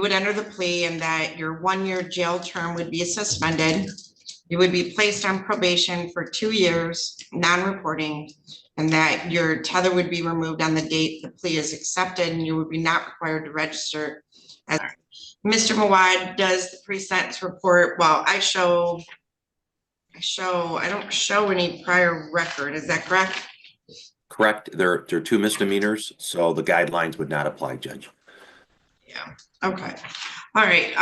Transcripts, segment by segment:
would enter the plea and that your 1-year jail term would be suspended. You would be placed on probation for 2 years, non-reporting, and that your tether would be removed on the date the plea is accepted, and you would be not required to register. As Mr. Mawad does the pre-sentence report. Well, I don't show any prior record. Is that correct? Correct. There are 2 misdemeanors, so the guidelines would not apply, Judge. Yeah. Okay. All right.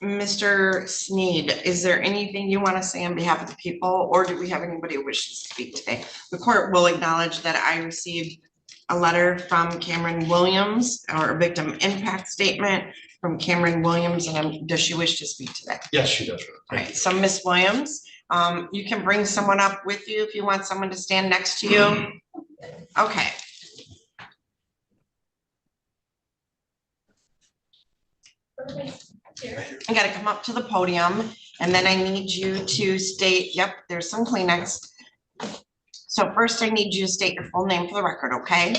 Mr. Sneed, is there anything you want to say on behalf of the people, or do we have anybody who wishes to speak today? The court will acknowledge that I received a letter from Cameron Williams, or a victim impact statement from Cameron Williams, and does she wish to speak today? Yes, she does. All right. So Ms. Williams, you can bring someone up with you if you want someone to stand next to you. Okay. I got to come up to the podium, and then I need you to state, yep, there's some Kleenex. So first I need you to state your full name for the record, okay?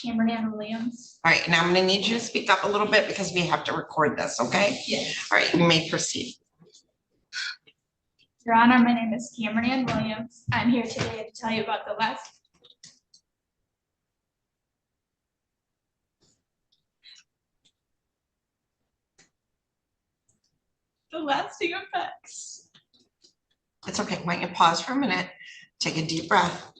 Cameron Williams. All right, and I'm going to need you to speak up a little bit because we have to record this, okay? Yes. All right, you may proceed. Your Honor, my name is Cameron Williams. I'm here today to tell you about the lasting effects. It's okay. Why don't you pause for a minute, take a deep breath.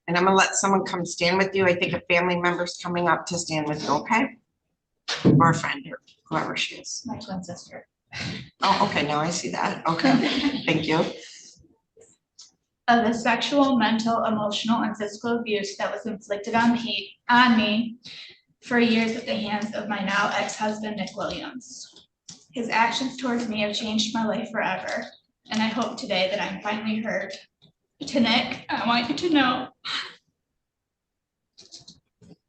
And I'm gonna let someone come stand with you. I think a family member's coming up to stand with you, okay? Or a friend, or whoever she is. My twin sister. Oh, okay, now I see that. Okay, thank you. Of the sexual, mental, emotional, and physical abuse that was inflicted on me for years at the hands of my now ex-husband, Nick Williams. His actions towards me have changed my life forever, and I hope today that I'm finally heard. To Nick, I want you to know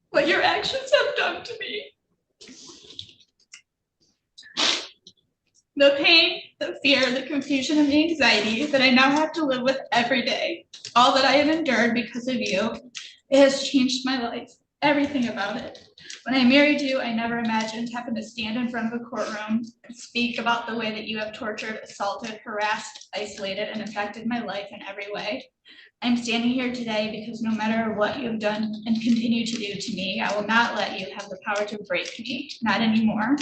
what your actions have done to me. The pain, the fear, the confusion, and the anxiety that I now have to live with every day, all that I have endured because of you, it has changed my life, everything about it. When I married you, I never imagined having to stand in front of a courtroom and speak about the way that you have tortured, assaulted, harassed, isolated, and affected my life in every way. I'm standing here today because no matter what you have done and continue to do to me, I will not let you have the power to break me, not anymore.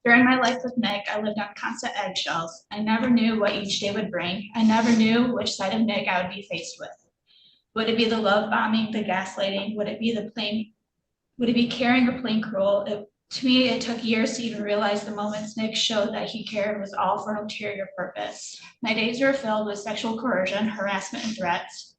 During my life with Nick, I lived on constant eggshells. I never knew what each day would bring. I never knew which side of Nick I would be faced with. Would it be the love bombing, the gaslighting? Would it be caring or plain cruel? To me, it took years to even realize the moments Nick showed that he cared was all for an ulterior purpose. My days were filled with sexual coercion, harassment, and threats.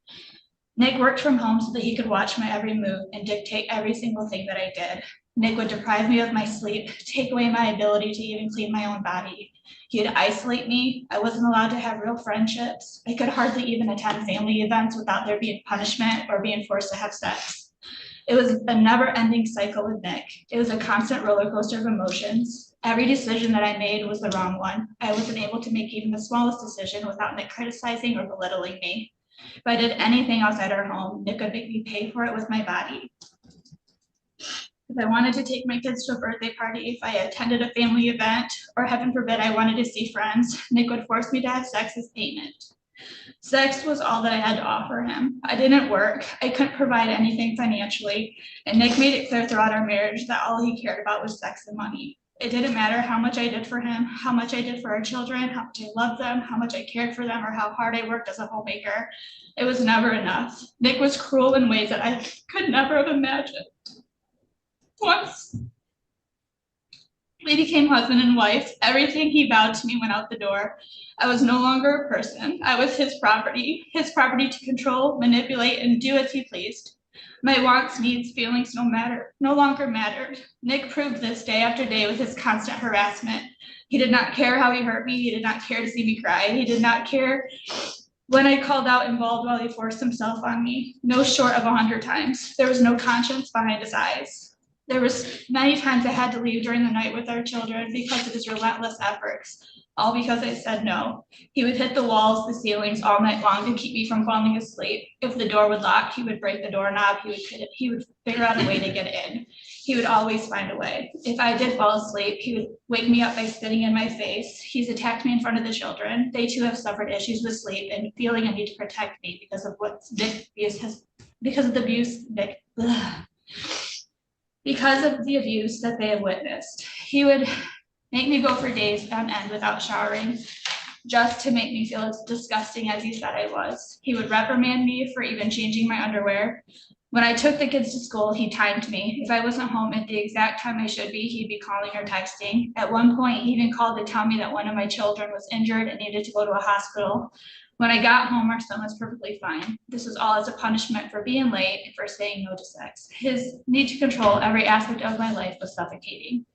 Nick worked from home so that he could watch my every move and dictate every single thing that I did. Nick would deprive me of my sleep, take away my ability to even clean my own body. He'd isolate me. I wasn't allowed to have real friendships. I could hardly even attend family events without there being punishment or being forced to have sex. It was a never-ending cycle with Nick. It was a constant roller coaster of emotions. Every decision that I made was the wrong one. I wasn't able to make even the smallest decision without Nick criticizing or belittling me. If I did anything outside our home, Nick would make me pay for it with my body. If I wanted to take my kids to a birthday party, if I attended a family event, or heaven forbid I wanted to see friends, Nick would force me to have sex as payment. Sex was all that I had to offer him. I didn't work. I couldn't provide anything financially. And Nick made it clear throughout our marriage that all he cared about was sex and money. It didn't matter how much I did for him, how much I did for our children, how much I loved them, how much I cared for them, or how hard I worked as a homemaker. It was never enough. Nick was cruel in ways that I could never have imagined. Once we became husband and wife, everything he vowed to me went out the door. I was no longer a person. I was his property to control, manipulate, and do as he pleased. My wants, needs, feelings no longer mattered. Nick proved this day after day with his constant harassment. He did not care how he hurt me. He did not care to see me cry. He did not care when I called out involved while he forced himself on me. No short of 100 times. There was no conscience behind his eyes. There was many times I had to leave during the night with our children because of his relentless efforts, all because I said no. He would hit the walls, the ceilings all night long to keep me from falling asleep. If the door would lock, he would break the doorknob. He would figure out a way to get in. He would always find a way. If I did fall asleep, he would wake me up by spitting in my face. He's attacked me in front of the children. They too have suffered issues with sleep and feeling a need to protect me because of what because of the abuse that they have witnessed. He would make me go for days on end without showering, just to make me feel as disgusting as he said I was. He would reprimand me for even changing my underwear. When I took the kids to school, he timed me. If I wasn't home at the exact time I should be, he'd be calling or texting. At one point, he even called to tell me that one of my children was injured and needed to go to a hospital. When I got home, our son was perfectly fine. This was all as a punishment for being late and for saying no to sex. His need to control every aspect of my life was suffocating.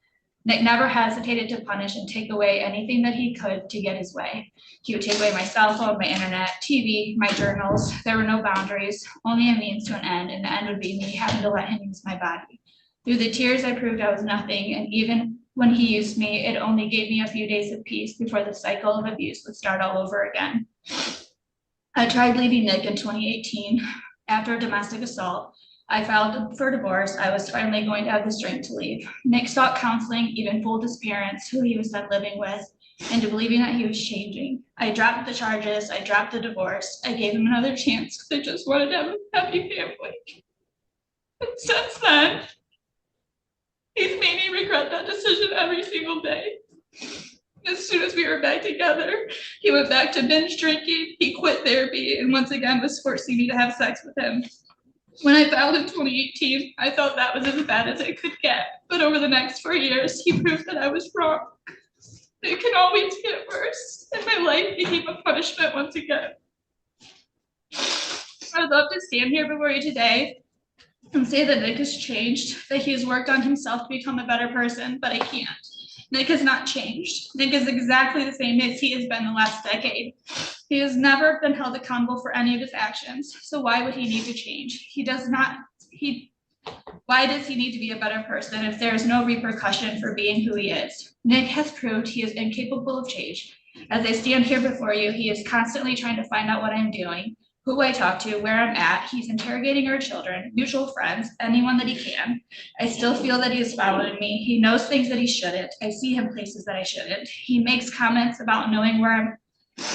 Nick never hesitated to punish and take away anything that he could to get his way. He would take away my cell phone, my internet, TV, my journals. There were no boundaries, only a means to an end, and the end would be me having to let him use my body. Through the tears, I proved I was nothing, and even when he used me, it only gave me a few days of peace before the cycle of abuse would start all over again. I tried leaving Nick in 2018 after a domestic assault. I filed for divorce. I was finally going to have the strength to leave. Nick sought counseling, even fooled his parents, who he was then living with, into believing that he was changing. I dropped the charges. I dropped the divorce. I gave him another chance because I just wanted to have a happy family. And since then, he's made me regret that decision every single day. As soon as we were back together, he went back to binge drinking. He quit therapy and once again was forcing me to have sex with him. When I filed in 2018, I thought that was as bad as it could get. But over the next 4 years, he proved that I was wrong. It can always get worse, and my life became a punishment once again. I would love to stand here before you today and say that Nick has changed, that he has worked on himself to become a better person, but I can't. Nick has not changed. Nick is exactly the same as he has been the last decade. He has never been held accountable for any of his actions. So why would he need to change? Why does he need to be a better person if there is no repercussion for being who he is? Nick has proved he is incapable of change. As I stand here before you, he is constantly trying to find out what I'm doing, who I talk to, where I'm at. He's interrogating our children, mutual friends, anyone that he can. I still feel that he is following me. He knows things that he shouldn't. I see him places that I shouldn't. He makes comments about knowing my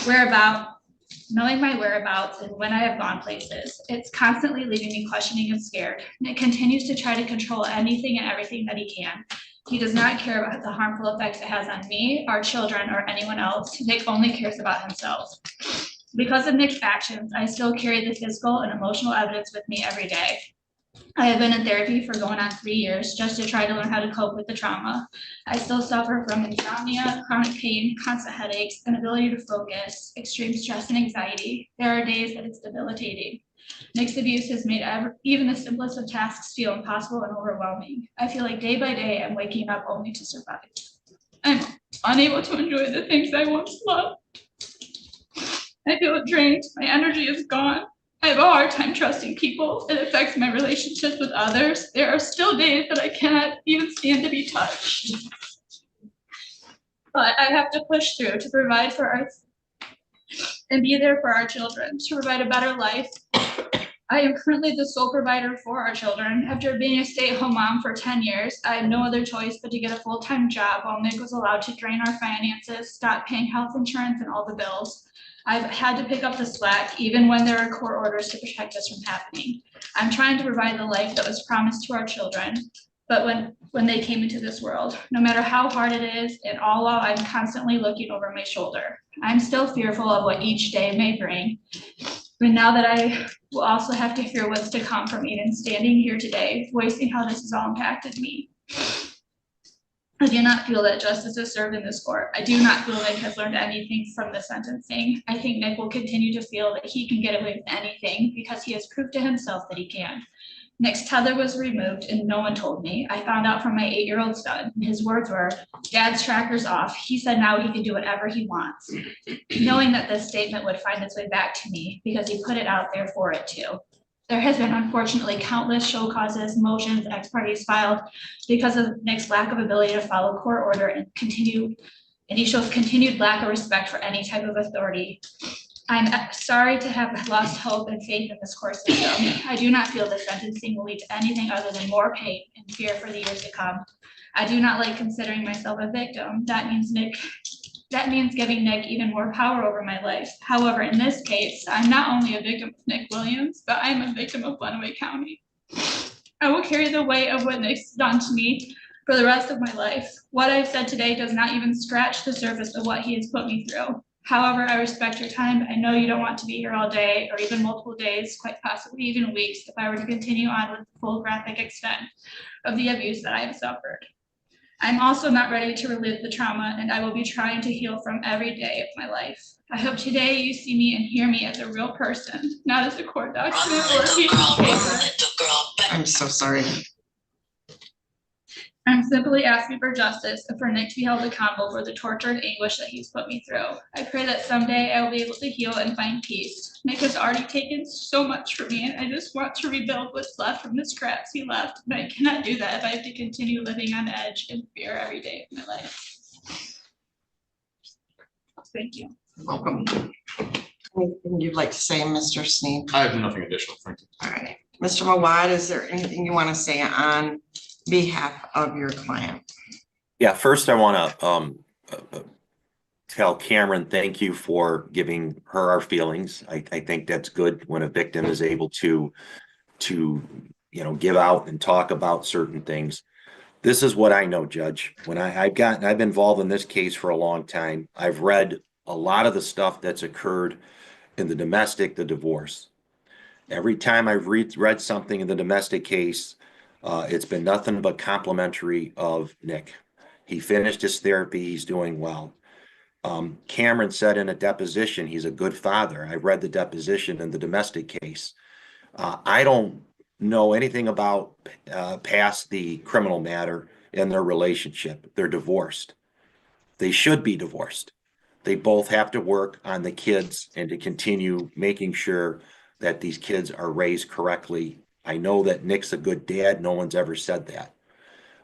whereabouts and when I have gone places. It's constantly leaving me questioning and scared. Nick continues to try to control anything and everything that he can. He does not care about the harmful effects it has on me, our children, or anyone else. Nick only cares about himself. Because of Nick's actions, I still carry the physical and emotional evidence with me every day. I have been in therapy for going on 3 years just to try to learn how to cope with the trauma. I still suffer from insomnia, chronic pain, constant headaches, inability to focus, extreme stress and anxiety. There are days that it's debilitating. Nick's abuse has made even the simplest of tasks feel impossible and overwhelming. I feel like day by day I'm waking up only to survive. I'm unable to enjoy the things I once loved. I feel drained. My energy is gone. I have a hard time trusting people. It affects my relationships with others. There are still days that I cannot even stand to be touched. But I have to push through to provide for our and be there for our children, to provide a better life. I am currently the sole provider for our children. After being a stay-at-home mom for 10 years, I had no other choice but to get a full-time job while Nick was allowed to drain our finances, stop paying health insurance and all the bills. I've had to pick up the slack even when there are court orders to protect us from happening. I'm trying to provide the life that was promised to our children, but when they came into this world, no matter how hard it is, and all while I'm constantly looking over my shoulder. I'm still fearful of what each day may bring. But now that I will also have to fear what's to come from even standing here today, voicing how this has all impacted me. I do not feel that justice is served in this court. I do not feel Nick has learned anything from the sentencing. I think Nick will continue to feel that he can get away with anything because he has proved to himself that he can. Nick's tether was removed and no one told me. I found out from my 8-year-old son. His words were, "Dad's tracker's off." He said now he can do whatever he wants. Knowing that this statement would find its way back to me because he put it out there for it to. There has been unfortunately countless show causes, motions, ex partes filed because of Nick's lack of ability to follow court order and he shows continued lack of respect for any type of authority. I'm sorry to have lost hope and faith in this court system. I do not feel this sentencing will lead to anything other than more pain and fear for the years to come. I do not like considering myself a victim. That means giving Nick even more power over my life. However, in this case, I'm not only a victim of Nick Williams, but I'm a victim of Lenawee County. I will carry the weight of what Nick's done to me for the rest of my life. What I've said today does not even scratch the surface of what he has put me through. However, I respect your time. I know you don't want to be here all day or even multiple days, quite possibly even weeks, if I were to continue on with the full graphic extent of the abuse that I have suffered. I'm also not ready to relive the trauma, and I will be trying to heal from every day of my life. I hope today you see me and hear me as a real person, not as a court document or a piece of paper. I'm so sorry. I'm simply asking for justice and for Nick to be held accountable for the torture and anguish that he's put me through. I pray that someday I will be able to heal and find peace. Nick has already taken so much from me, and I just want to rebuild what's left from the scraps he left. But I cannot do that if I have to continue living on edge and fear every day of my life. Thank you. Welcome. Anything you'd like to say, Mr. Sneed? I have nothing additional. Thank you. All right. Mr. Mawad, is there anything you want to say on behalf of your client? Yeah, first I want to tell Cameron, thank you for giving her our feelings. I think that's good when a victim is able to give out and talk about certain things. This is what I know, Judge. When I've been involved in this case for a long time. I've read a lot of the stuff that's occurred in the domestic, the divorce. Every time I've read something in the domestic case, it's been nothing but complimentary of Nick. He finished his therapy. He's doing well. Cameron said in a deposition, he's a good father. I read the deposition in the domestic case. I don't know anything about past the criminal matter in their relationship. They're divorced. They should be divorced. They both have to work on the kids and to continue making sure that these kids are raised correctly. I know that Nick's a good dad. No one's ever said that.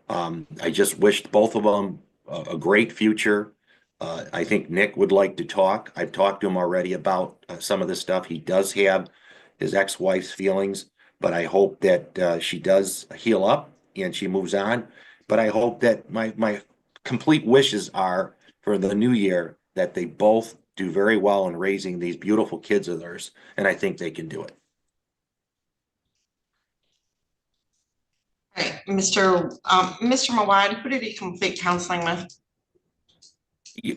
I just wished both of them a great future. I think Nick would like to talk. I've talked to him already about some of this stuff. He does have his ex-wife's feelings, but I hope that she does heal up and she moves on. But I hope that my complete wishes are for the new year that they both do very well in raising these beautiful kids of theirs, and I think they can do it. All right, Mr. Mawad, who did he complete counseling with?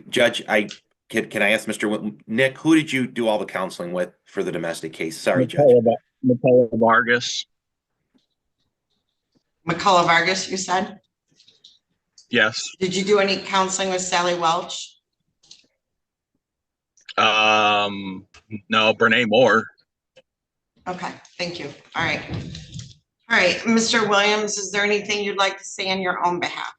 Judge, can I ask Mr. Nick, who did you do all the counseling with for the domestic case? Sorry, Judge. McCullough Vargas. McCullough Vargas, you said? Yes. Did you do any counseling with Sally Welch? No, Brene Moore. Okay, thank you. All right. All right, Mr. Williams, is there anything you'd like to say on your own behalf?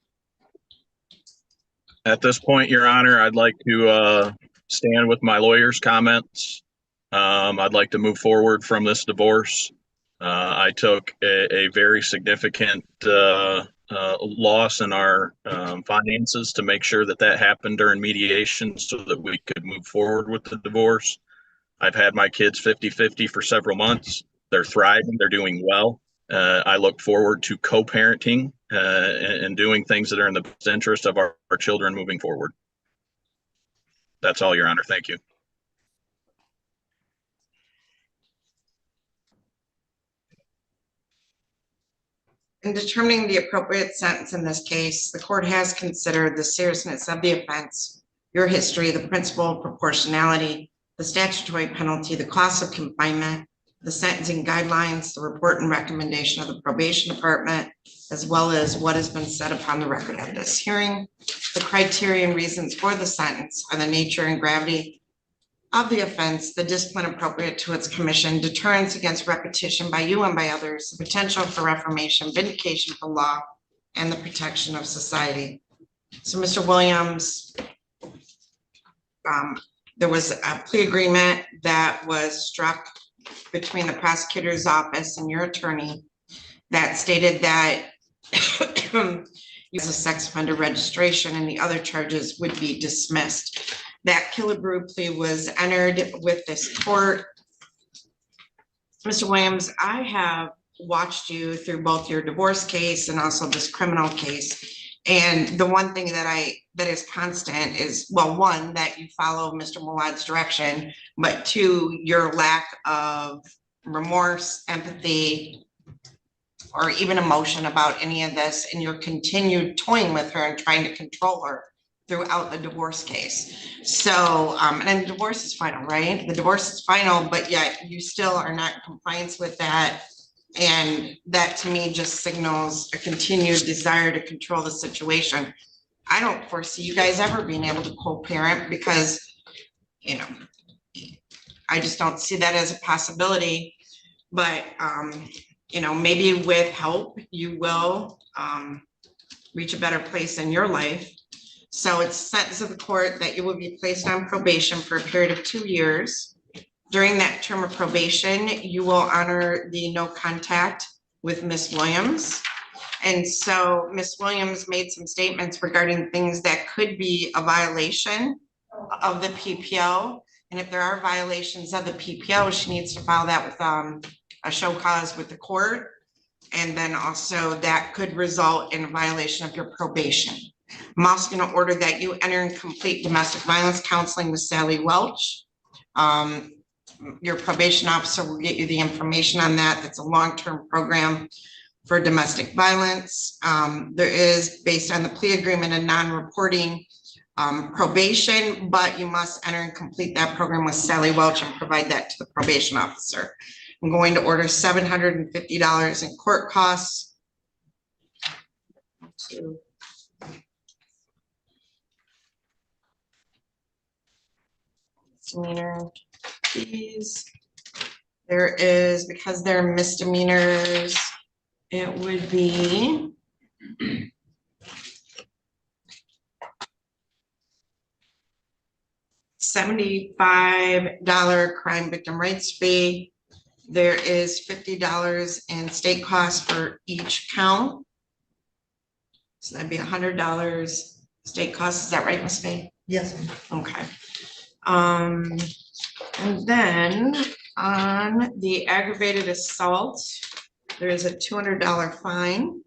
At this point, Your Honor, I'd like to stand with my lawyer's comments. I'd like to move forward from this divorce. I took a very significant loss in our finances to make sure that happened during mediation so that we could move forward with the divorce. I've had my kids 50-50 for several months. They're thriving. They're doing well. I look forward to co-parenting and doing things that are in the best interest of our children moving forward. That's all, Your Honor. Thank you. In determining the appropriate sentence in this case, the court has considered the seriousness of the offense, your history, the principle of proportionality, the statutory penalty, the cost of confinement, the sentencing guidelines, the report and recommendation of the probation department, as well as what has been said upon the record of this hearing. The criteria and reasons for the sentence are the nature and gravity of the offense, the discipline appropriate to its commission, deterrence against repetition by you and by others, the potential for reformation, vindication of the law, and the protection of society. So, Mr. Williams, there was a plea agreement that was struck between the prosecutor's office and your attorney that stated that as a sex offender registration and the other charges would be dismissed. that Killebrew plea was entered with this court. Mr. Williams, I have watched you through both your divorce case and also this criminal case. And the one thing that is constant is, well, one, that you follow Mr. Mulad's direction, but two, your lack of remorse, empathy, or even emotion about any of this, and your continued toying with her and trying to control her throughout the divorce case. So, and the divorce is final, right? The divorce is final, but yet you still are not in compliance with that. And that to me just signals a continued desire to control the situation. I don't foresee you guys ever being able to co-parent because, you know, I just don't see that as a possibility. But, you know, maybe with help, you will reach a better place in your life. So it's sentence of the court that you will be placed on probation for a period of 2 years. During that term of probation, you will honor the no contact with Ms. Williams. And so Ms. Williams made some statements regarding things that could be a violation of the PPO. And if there are violations of the PPO, she needs to file that with a show cause with the court. And then also that could result in a violation of your probation. I'm also going to order that you enter and complete domestic violence counseling with Sally Welch. Your probation officer will get you the information on that. That's a long-term program for domestic violence. There is, based on the plea agreement, a non-reporting probation, but you must enter and complete that program with Sally Welch and provide that to the probation officer. I'm going to order $750 in court costs. Misdemeanor fees. There is, because they're misdemeanors, it would be $75 crime victim rights fee. There is $50 in state costs for each count. So that'd be $100 state costs. Is that right, Ms. Fay? Yes. Okay. And then on the aggravated assault, there is a $200 fine.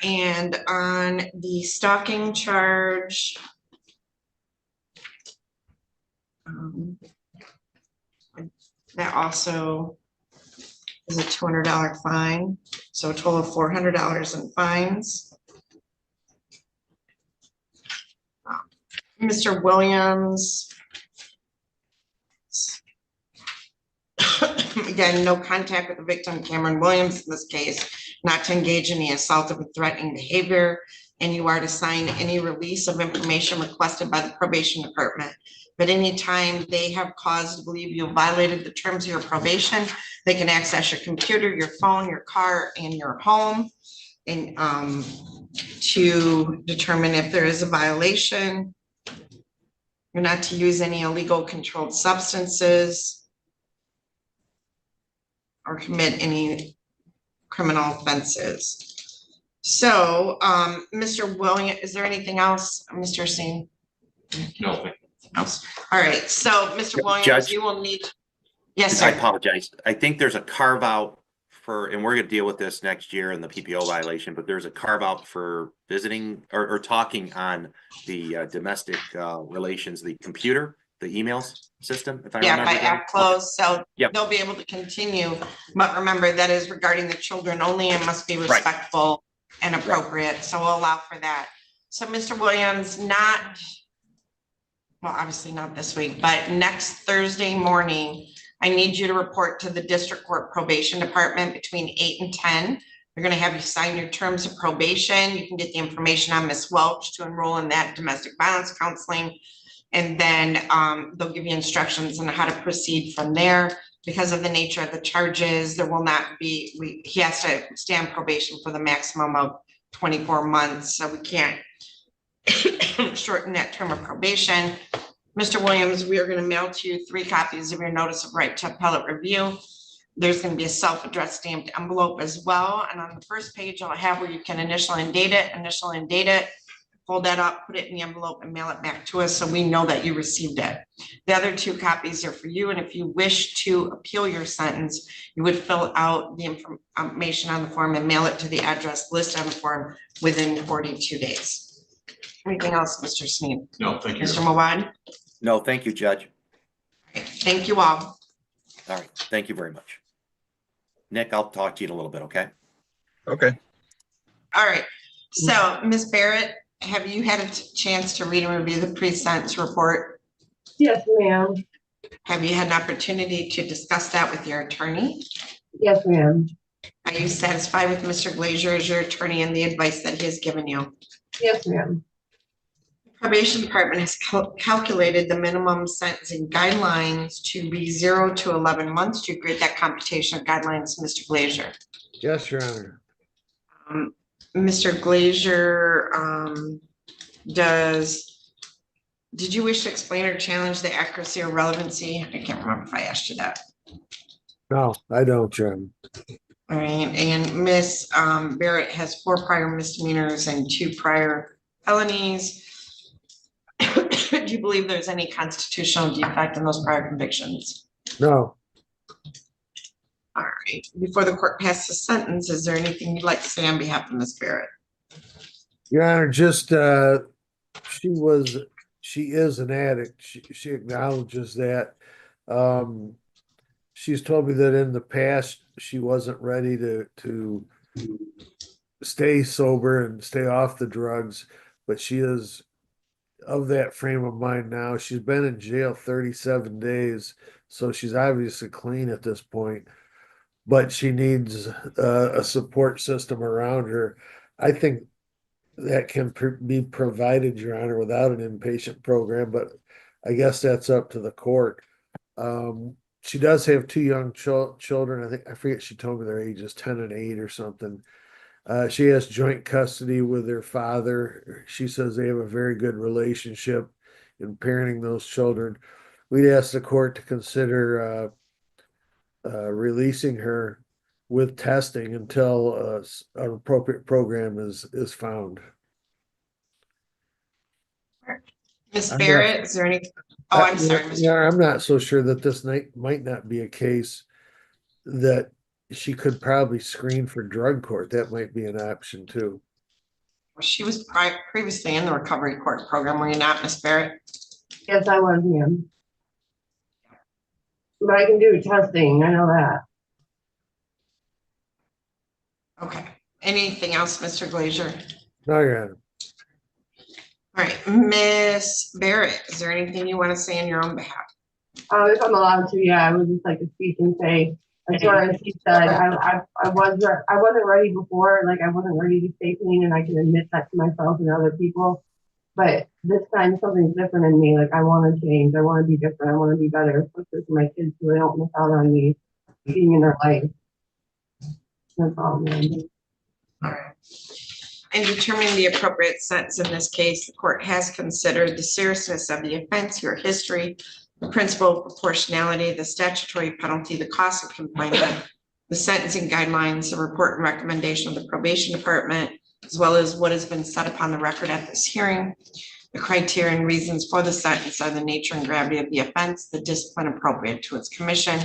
And on the stalking charge, that also is a $200 fine. So a total of $400 in fines. Mr. Williams. Again, no contact with the victim, Cameron Williams, in this case, not to engage in the assaultive and threatening behavior, and you are to sign any release of information requested by the probation department. But anytime they have cause to believe you violated the terms of your probation, they can access your computer, your phone, your car, and your home, and to determine if there is a violation. You're not to use any illegal controlled substances or commit any criminal offenses. So, Mr. Williams, is there anything else, Mr. Singh? No. All right, so Mr. Williams, Judge, you will need, yes, I sir. apologize. I think there's a carve out for, and we're going to deal with this next year in the PPO violation, but there's a carve out for visiting or talking on the domestic relations, the computer, the emails system, if I remember. Yeah, by app close, so Yep. they'll be able to continue. But remember, that is regarding the children only and must be respectful and appropriate. So we'll allow for that. So Mr. Williams, well, obviously not this week, but next Thursday morning, I need you to report to the district court probation department between 8 and 10. They're going to have you sign your terms of probation. You can get the information on Ms. Welch to enroll in that domestic violence counseling. And then they'll give you instructions on how to proceed from there. Because of the nature of the charges, there will not be, he has to stay on probation for the maximum of 24 months. So we can't shorten that term of probation. Mr. Williams, we are going to mail to you 3 copies of your notice of right to appellate review. There's going to be a self-addressed stamped envelope as well. And on the first page, I'll have where you can initial and date it, hold that up, put it in the envelope and mail it back to us so we know that you received it. The other 2 copies are for you, and if you wish to appeal your sentence, you would fill out the information on the form and mail it to the address listed on the form within 42 days. Anything else, Mr. Sneed? No, thank you. Mr. Mawad? No, thank you, Judge. Thank you all. All right, thank you very much. Nick, I'll talk to you in a little bit, okay? Okay. All right, so Ms. Barrett, have you had a chance to read and review the pre-sentence report? Yes, ma'am. Have you had an opportunity to discuss that with your attorney? Yes, ma'am. Are you satisfied with Mr. Glazier as your attorney and the advice that he has given you? Yes, ma'am. Probation Department has calculated the minimum sentencing guidelines to be 0 to 11 months. Do you agree with that computation of guidelines, Mr. Glazier? Yes, Your Honor. Mr. Glazier, did you wish to explain or challenge the accuracy or relevancy? I can't remember if I asked you that. No, I don't, Your Honor. All right, and Ms. Barrett has 4 prior misdemeanors and 2 prior felonies. Do you believe there's any constitutional defect in those prior convictions? No, All right, before the court passes a sentence, is there anything you'd like to say on behalf of Ms. Barrett? Your Honor, just, she is an addict. She acknowledges that. She's told me that in the past, she wasn't ready to stay sober and stay off the drugs, but she is of that frame of mind now. She's been in jail 37 days, so she's obviously clean at this point, but she needs a support system around her. I think that can be provided, Your Honor, without an inpatient program, but I guess that's up to the court. She does have 2 young children. I forget, she told me their ages 10 and 8 or something. She has joint custody with her father. She says they have a very good relationship in parenting those children. We'd ask the court to consider releasing her with testing until an appropriate program is found. Ms. I'm Barrett, is there any? Oh, I'm sorry. Mr. Yeah, I'm not so sure that this might not be a case that she could probably screen for drug court. That might be an option too. She was previously in the recovery court program, were you not, Ms. Barrett? Yes, I was, ma'am. But I can do testing, I know that. Okay, anything else, Mr. Glazier? No, Your Honor. All right, Ms. Barrett, is there anything you want to say on your own behalf? If I'm allowed to, yeah, I would just like to speak and say, as far as she said, I wasn't ready before, like I wasn't ready to stay clean, and I can admit that to myself and other people. But this time something's different in me. Like I want to change. I want to be different. I want to be better, especially for my kids so they don't miss out on me being in their life. That's all, man. All right. In determining the appropriate sentence in this case, the court has considered the seriousness of the offense, your history, the principle of proportionality, the statutory penalty, the cost of confinement, the sentencing guidelines, the report and recommendation of the probation department, as well as what has been set upon the record at this hearing. The criteria and reasons for the sentence are the nature and gravity of the offense, the discipline appropriate to its commission,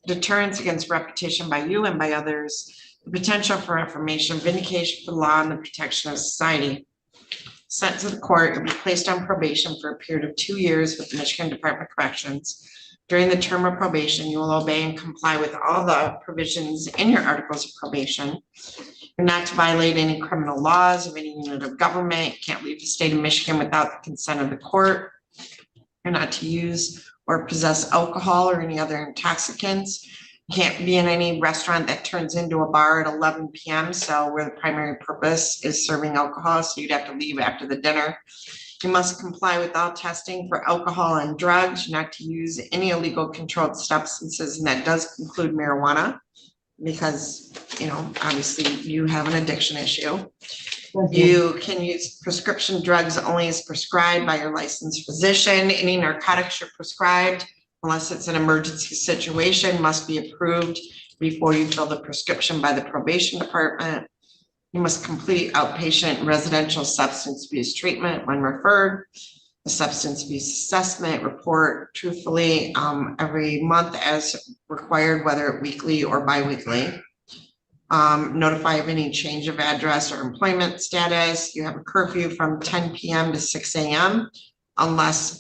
deterrence against repetition by you and by others, the potential for reformation, vindication for the law, and the protection of society. Sentence of the court will be placed on probation for a period of 2 years with the Michigan Department of Corrections. During the term of probation, you will obey and comply with all the provisions in your articles of probation. You're not to violate any criminal laws of any unit of government. You can't leave the state of Michigan without the consent of the court. You're not to use or possess alcohol or any other intoxicants. You can't be in any restaurant that turns into a bar at 11 p.m. So where the primary purpose is serving alcohol, so you'd have to leave after the dinner. You must comply with all testing for alcohol and drugs. You're not to use any illegal controlled substances, and that does include marijuana, because, you know, obviously you have an addiction issue. You can use prescription drugs only as prescribed by your licensed physician. Any narcotics you're prescribed, unless it's an emergency situation, must be approved before you fill the prescription by the probation department. You must complete outpatient residential substance abuse treatment when referred. The substance abuse assessment report truthfully every month as required, whether weekly or bi-weekly. Notify of any change of address or employment status. You have a curfew from 10 p.m. to 6 a.m. unless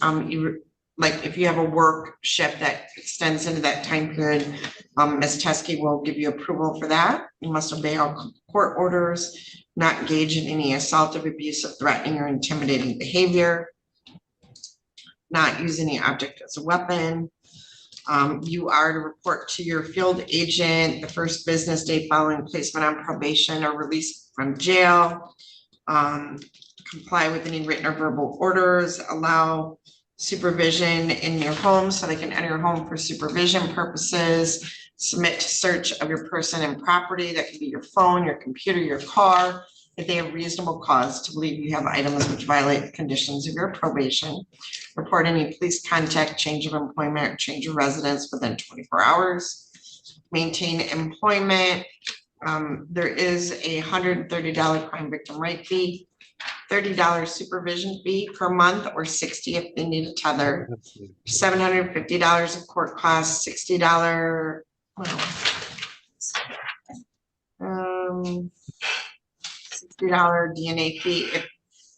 if you have a work shift that extends into that time period, Ms. Teskey will give you approval for that. You must obey all court orders, not engage in any assaultive, abusive, threatening, or intimidating behavior, not use any object as a weapon. You are to report to your field agent the first business day following placement on probation or release from jail. Comply with any written or verbal orders, allow supervision in your home so they can enter your home for supervision purposes, submit to search of your person and property. That could be your phone, your computer, your car, if they have reasonable cause to believe you have items which violate the conditions of your probation. Report any police contact, change of employment, or change of residence within 24 hours. Maintain employment. There is a $130 crime victim right fee, $30 supervision fee per month, or $60 if they need a tether, $750 of court costs, $60, $60 DNA fee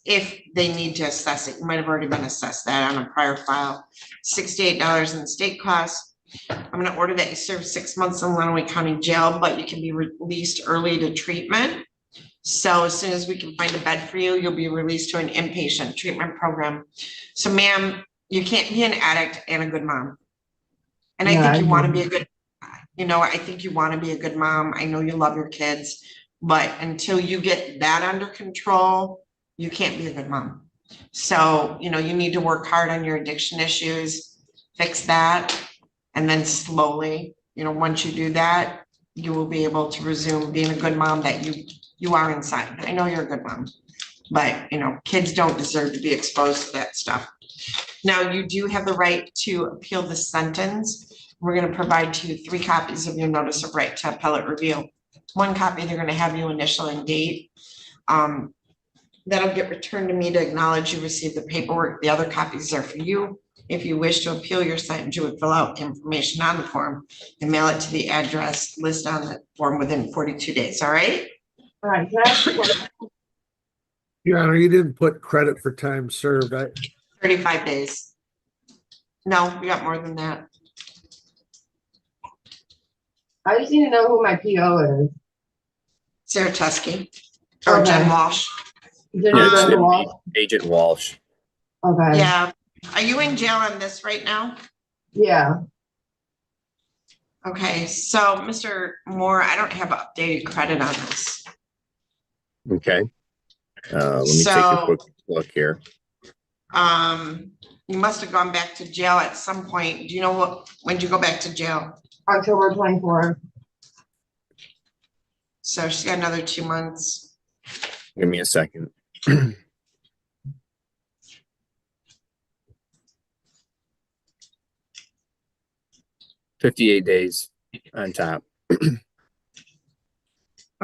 if they need to assess it. You might have already been assessed that on a prior file. $68 in state costs. I'm going to order that you serve 6 months in Lenawee County Jail, but you can be released early to treatment. So as soon as we can find a bed for you, you'll be released to an inpatient treatment program. So ma'am, you can't be an addict and a good mom. And I think you want to be a good, I think you want to be a good mom. I know you love your kids, but until you get that under control, you can't be a good mom. So, you need to work hard on your addiction issues, fix that. And then slowly, once you do that, you will be able to resume being a good mom that you are inside. I know you're a good mom, but kids don't deserve to be exposed to that stuff. Now, you do have the right to appeal the sentence. We're going to provide to you 3 copies of your notice of right to appellate review. 1 copy, they're going to have you initial and date. That'll get returned to me to acknowledge you received the paperwork. The other copies are for you. If you wish to appeal your sentence, you would fill out information on the form and mail it to the address listed on the form within 42 days. All right? All right. Your Honor, you didn't put credit for time served. 35 days. No, we got more than that. I just need to know who my PO is. Sarah Teskey or Okay. Jen Walsh. Is it Yes, Jen it'd Walsh? be Agent Walsh. Okay. Yeah. Are you in jail on this right now? Yeah. Okay, so Mr. Moore, I don't have updated credit on this. Okay. Let me take a quick look here. You must have gone back to jail at some point. Do you know when did you go back to jail? October 24th. So she's got another 2 months. Give me a second. 58 days on top.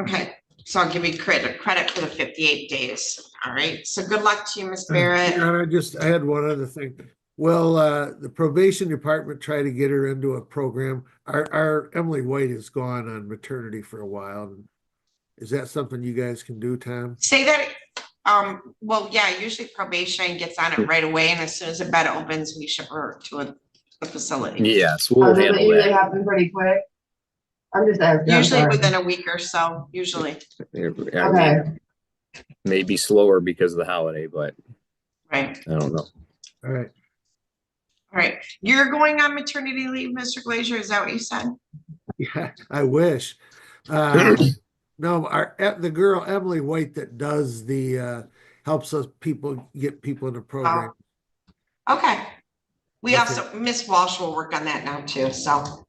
Okay, so I'll give you credit for the 58 days. All right, so good luck to you, Ms. Barrett. Your Honor, I had one other thing. Well, the probation department tried to get her into a program. Our Emily White has gone on maternity for a while. Is that something you guys can do, Tom? Say that, well, yeah, usually probation gets on it right away, and as soon as the bed opens, we ship her to a facility. Yes, we'll Does it handle usually that. happen pretty quick? I'm just asking. I'm Usually sorry. within a week or so, usually, Okay. Maybe slower because of the holiday, but right? I don't know. All right. All right, you're going on maternity leave, Mr. Glazier, is that what you said? Yeah, I wish. No, the girl Emily White that does the helps us get people in the program. Okay. We Okay. also, Miss Walsh will work on that now too, so. All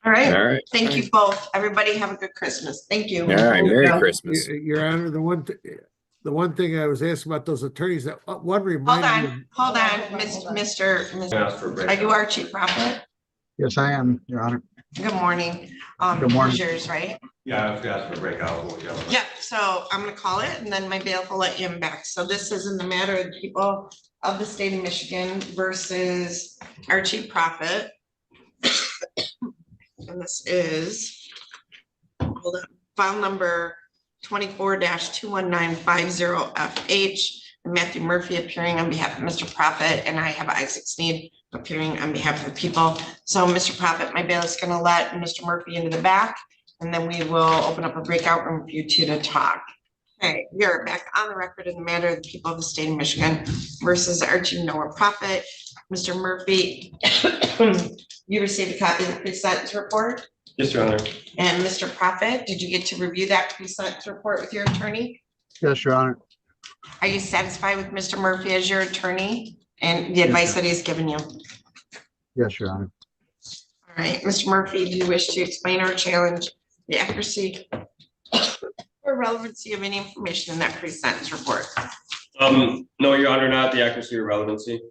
right, All right. thank you both. Everybody have a good Christmas. Thank you. All right. Merry Yeah. Christmas. Your Honor, the one thing I was asking about those attorneys, that one Hold reminded me. on, Mr. Are you our chief prophet? Yes, I am, Your Honor. Good morning. Good morning. Yours, right? Yeah, I was gonna ask for a breakout. Yeah, so I'm gonna call it and then my bailiff will let you in back. So this is in the matter of the people of the state of Michigan versus Archie Profit. And this is, hold on, file number 24-21950FH. Matthew Murphy appearing on behalf of Mr. Profit, and I have Isaac Sneed appearing on behalf of the people. So Mr. Profit, my bailiff's gonna let Mr. Murphy into the back, and then we will open up a breakout room for you two to talk. Okay, we are back on the record in the matter of the people of the state of Michigan versus Archie Noah Profit. Mr. Murphy, you received a copy of the pre-sentence report? Yes, Your Honor. And Mr. Profit, did you get to review that pre-sentence report with your attorney? Yes, Your Honor. Are you satisfied with Mr. Murphy as your attorney and the advice that he's given you? Yes, Your Honor. All right, Mr. Murphy, do you wish to explain or challenge the accuracy or relevancy of any information in that pre-sentence report? No, Your Honor, not the accuracy or relevancy.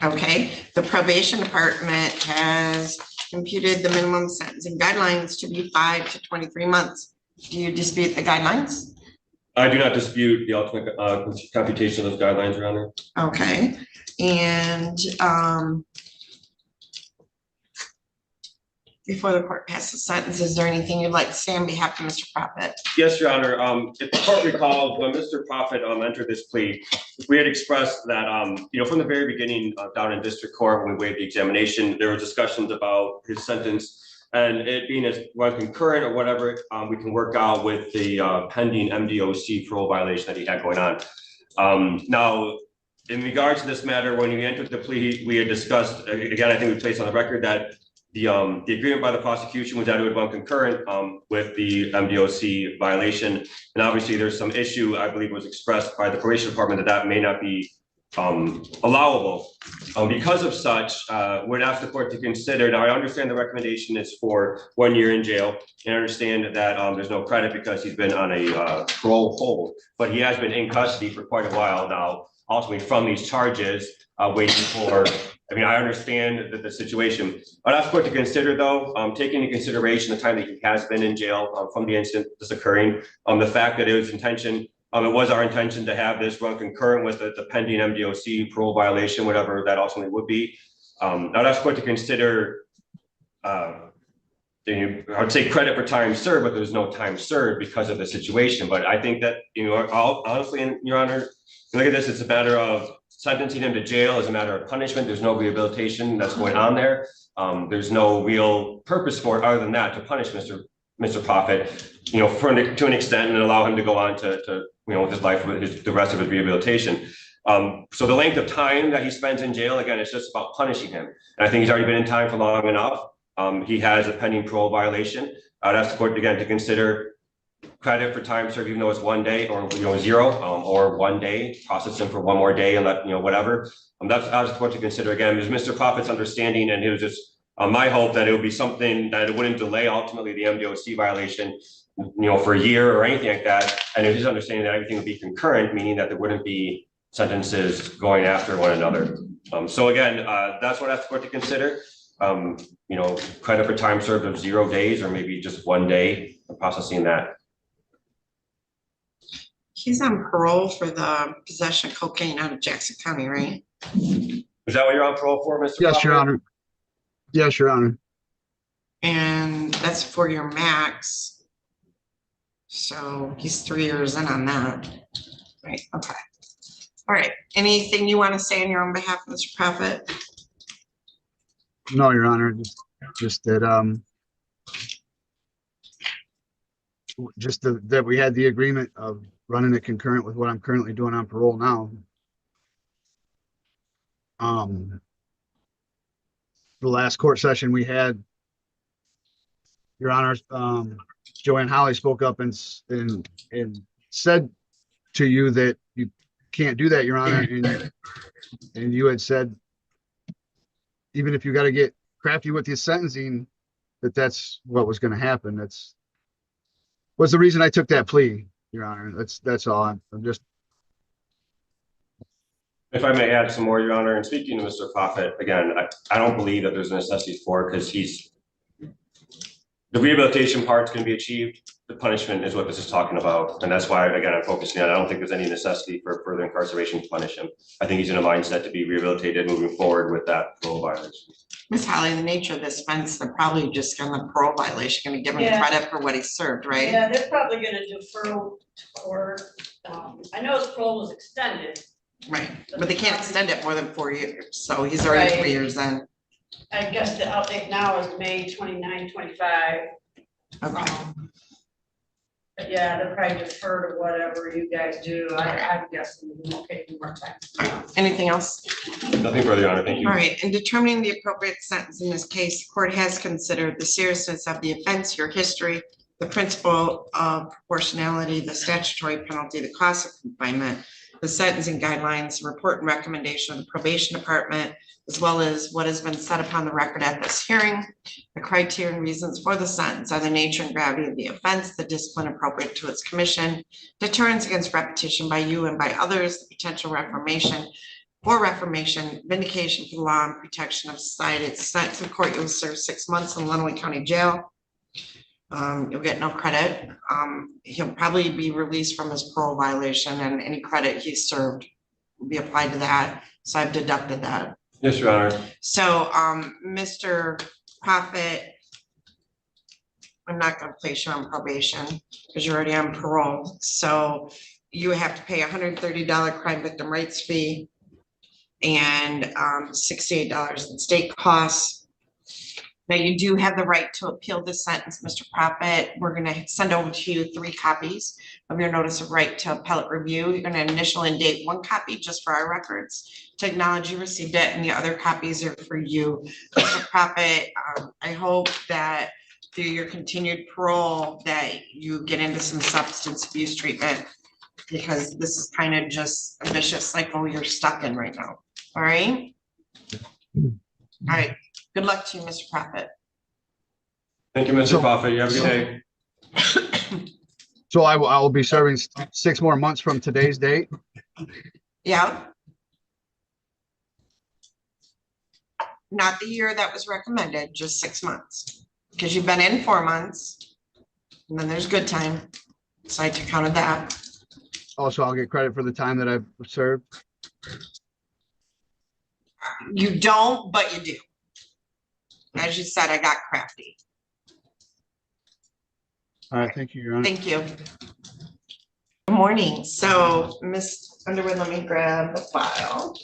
Okay, the probation department has computed the minimum sentencing guidelines to be 5 to 23 months. Do you dispute the guidelines? I do not dispute the ultimate computation of those guidelines, Your Honor. Okay, and before the court passes sentence, is there anything you'd like to say on behalf of Mr. Profit? Yes, Your Honor. If the court recalls, when Mr. Profit entered this plea, we had expressed that, from the very beginning down in district court, when we waived the examination, there were discussions about his sentence and it being as well concurrent or whatever we can work out with the pending MDOC parole violation that he had going on. Now, in regards to this matter, when we entered the plea, we had discussed, again, I think we placed on the record that the agreement by the prosecution was that it would run concurrent with the MDOC violation. And obviously there's some issue, I believe was expressed by the probation department that may not be allowable. Because of such, we'd ask the court to consider, now I understand the recommendation is for 1 year in jail, and I understand that there's no credit because he's been on a parole hold, but he has been in custody for quite a while now, ultimately from these charges, waiting for, I understand the situation. I'd ask the court to consider though, taking into consideration the time that he has been in jail from the incident that's occurring, the fact that it was intention, it was our intention to have this run concurrent with the pending MDOC parole violation, whatever that ultimately would be. I'd ask the court to consider, I would say credit for time served, but there's no time served because of the situation. But I think that, honestly, Your Honor, look at this, it's a matter of sentencing him to jail is a matter of punishment. There's no rehabilitation that's going on there. There's no real purpose for it other than that, to punish Mr. Profit, to an extent, and allow him to go on to with his life, with the rest of his rehabilitation. So the length of time that he spends in jail, again, it's just about punishing him. And I think he's already been in time for long enough. He has a pending parole violation. I'd ask the court again to consider credit for time served, even though it's 1 day or 0, or 1 day, process him for 1 more day and let whatever. That's I just want to consider again, is Mr. Profit's understanding, and it was just my hope that it would be something that it wouldn't delay ultimately the MDOC violation, for a year or anything like that. And it was his understanding that everything would be concurrent, meaning that there wouldn't be sentences going after one another. So again, that's what I asked the court to consider. Credit for time served of 0 days or maybe just 1 day, processing that. He's on parole for the possession of cocaine out of Jackson County, right? Is that what you're on parole for, Mr. Yes, Your Honor. Yes, Your Honor. And that's 4-year max. So he's 3 years in on that. Right, okay. All right, anything you want to say on your own behalf, Mr. Profit? No, Your Honor, just that that we had the agreement of running it concurrent with what I'm currently doing on parole now. The last court session we had, Your Honor, Joanne Holly spoke up and said to you that you can't do that, Your Honor, and you had said, even if you got to get crafty with your sentencing, that's what was going to happen. Was the reason I took that plea, Your Honor. That's all. I'm just. If I may add some more, Your Honor, and speaking to Mr. Profit, again, I don't believe that there's a necessity for it, because the rehabilitation part's going to be achieved. the punishment is what this is talking about. And that's why, again, I'm focusing on, I don't think there's any necessity for further incarceration to punish him. I think he's in a mindset to be rehabilitated moving forward with that parole violation. Ms. Holly, the nature of this offense, they're probably just on the parole violation, gonna give him Yeah. credit for what he served, right? Yeah, they're probably gonna defer to court. I know his parole was extended. Right, but they can't extend it more than 4 years, so he's already Right. 3 years in. I guess the update now is May 29, 25. Okay. But yeah, they'll probably defer to whatever you guys do. I'm guessing it won't take more time. Anything else? Nothing further, Your Honor. Thank you. All right, in determining the appropriate sentence in this case, the court has considered the seriousness of the offense, your history, the principle of proportionality, the statutory penalty, the cost of confinement, the sentencing guidelines, report and recommendation of the probation department, as well as what has been said upon the record at this hearing. The criteria and reasons for the sentence are the nature and gravity of the offense, the discipline appropriate to its commission, deterrence against repetition by you and by others, the potential reformation, vindication for the law and protection of society. It's sentence in court, you'll serve 6 months in Lenawee County Jail. You'll get no credit. He'll probably be released from his parole violation, and any credit he served will be applied to that. So I've deducted that. Yes, Your Honor. So, Mr. Prophet, I'm not gonna place you on probation because you're already on parole. So you have to pay $130 crime victim rights fee and $68 in state costs. Now, you do have the right to appeal this sentence, Mr. Prophet. We're gonna send over to you 3 copies of your notice of right to appellate review. You're gonna initial and date 1 copy just for our records to acknowledge you received it, and the other copies are for you. Mr. Prophet, I hope that through your continued parole that you get into some substance abuse treatment, because this is kind of just a vicious cycle you're stuck in right now. All right? All right. Good luck to you, Mr. Prophet. Thank you, Mr. Prophet. You have a good day. So I will be serving 6 more months from today's date. Yeah. Not the year that was recommended, just 6 months, because you've been in 4 months, and then there's good time. So I took count of that. Also, I'll get credit for the time that I've served. You don't, but you do. As you said, I got crafty. All right, thank you, Your Honor. Thank you. Good morning. So, Ms. Underwood, let me grab the file.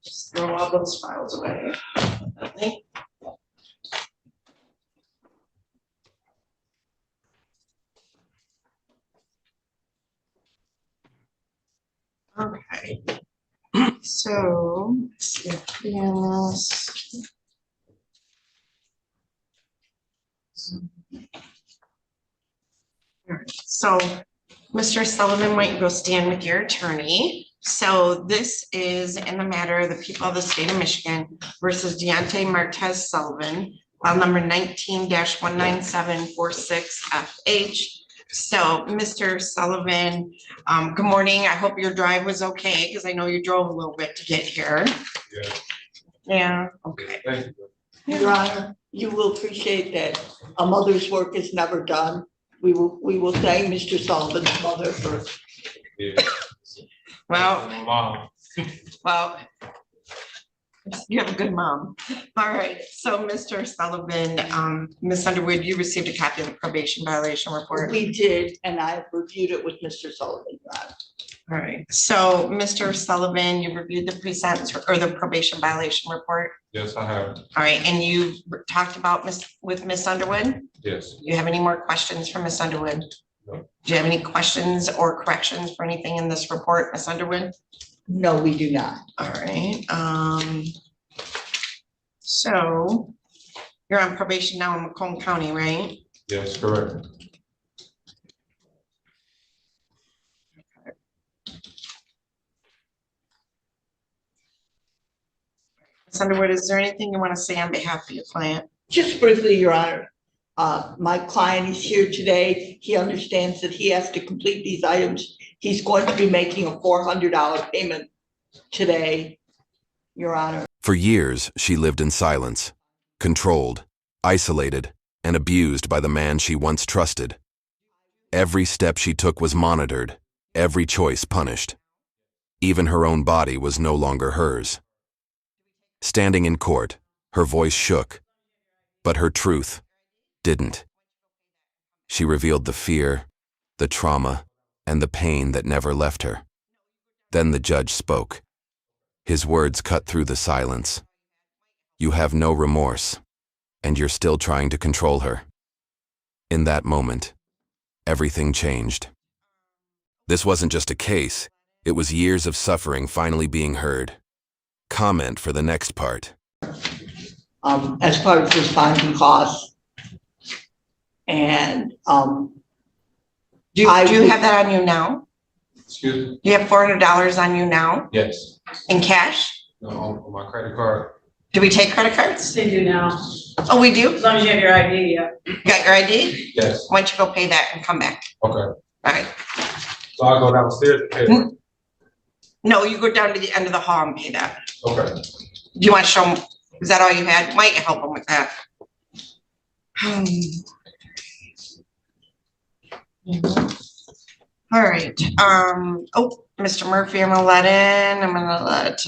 Just throw all those files away. Okay. Okay. So, let's see if yes. All right. So, Mr. Sullivan, why don't you go stand with your attorney? So this is in the matter of the people of the state of Michigan versus Deontay Martez Sullivan, file number 19-19746FH. So, Mr. Sullivan, good morning. I hope your drive was okay, because I know you drove a little bit to get here. Yeah. Yeah, okay. Thank you. Your Honor, you will appreciate that a mother's work is never done. We will thank Mr. Sullivan's mother for. Yeah. Well, Mom. well, you have a good mom. All right, so Mr. Sullivan, Ms. Underwood, you received a copy of the probation violation report. We did, and I reviewed it with Mr. Sullivan, Your Honor. All right, so Mr. Sullivan, you reviewed the pre-sentence or the probation violation report. Yes, I have. All right, and you talked about with Ms. Underwood? Yes. Do you have any more questions for Ms. Underwood? No. Do you have any questions or corrections for anything in this report, Ms. Underwood? No, we do not. All right, so you're on probation now in Macomb County, right? Yes, correct. Ms. Underwood, is there anything you want to say on behalf of your client? Just briefly, Your Honor, my client is here today. He understands that he has to complete these items. He's going to be making a $400 payment today, Your Honor. For years, she lived in silence, controlled, isolated, and abused by the man she once trusted. Every step she took was monitored, every choice punished. Even her own body was no longer hers. Standing in court, her voice shook, but her truth didn't. She revealed the fear, the trauma, and the pain that never left her. Then the judge spoke. His words cut through the silence. You have no remorse, and you're still trying to control her. In that moment, everything changed. This wasn't just a case, it was years of suffering finally being heard. Comment for the next part. As part of responding costs. And, Do you have that on you now? Excuse me? Do you have $400 on you now Yes. in cash? No, on my credit card. Do we take credit cards? They do now, Oh, we do? as long as you have your ID, yeah. You got your ID? Yes. Why don't you go pay that and come back? Okay. All right. So I'll go downstairs and pay it. No, you go down to the end of the hall and pay that. Okay. Do you want to show them? Is that all you had? Might help them with that. All right. Oh, Mr. Murphy, I'm gonna let in. I'm gonna let